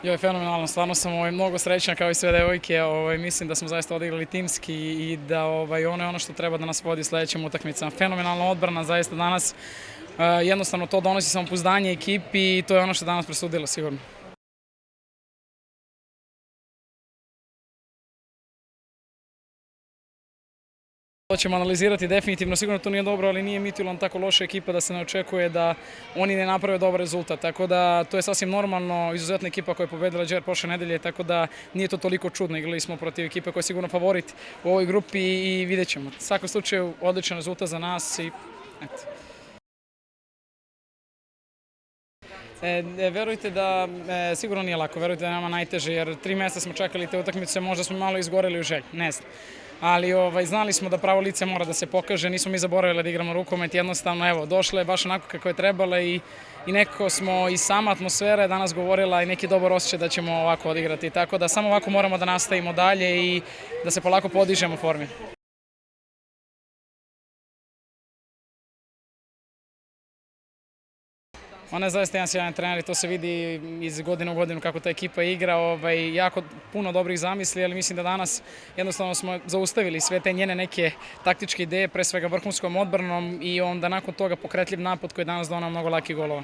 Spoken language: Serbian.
Jo, je fenomenalno, stvarno sam mnogo srećan kao i sve devojke, mislim da smo zaista odigrali timski i da ono je ono što treba da nas vodi sledećim utakmicama. Fenomenalna odbrana, zaista danas jednostavno to donosi samopouzdanje ekipi i to je ono što danas presudilo sigurno. To ćemo analizirati definitivno, sigurno to nije dobro, ali nije Midtjylland tako loša ekipa da se ne očekuje da oni ne naprave dobar rezultat, tako da to je sasvim normalno, izuzetna ekipa koja je pobedila Džer prošle nedelje, tako da nije to toliko čudno, igrali smo protiv ekipe koja je sigurno favorit u ovoj grupi i vidjet ćemo. U svakom slučaju odličan rezultat za nas i eto. Verujte da sigurno nije lako, verujte da je nama najteže jer 3 meseca smo čekali te utakmice, možda smo malo izgoreli u želji, ne znam. Ali znali smo da pravo lice mora da se pokaže, nismo mi zaboravili da igramo rukomet, jednostavno evo, došla je baš onako kako je trebala i nekako smo i sama atmosfera je danas govorila i neki dobar osjećaj da ćemo ovako odigrati, tako da samo ovako moramo da nastavimo dalje i da se polako podižemo u formi. Ona je zaista jedan sjajan trener i to se vidi iz godine u godinu kako ta ekipa igra, jako puno dobrih zamisli, ali mislim da danas jednostavno smo zaustavili sve te njene neke taktičke ideje, pre svega vrhunskom odbranom i onda nakon toga pokretljiv napad koji je danas donao mnogo lakih golova.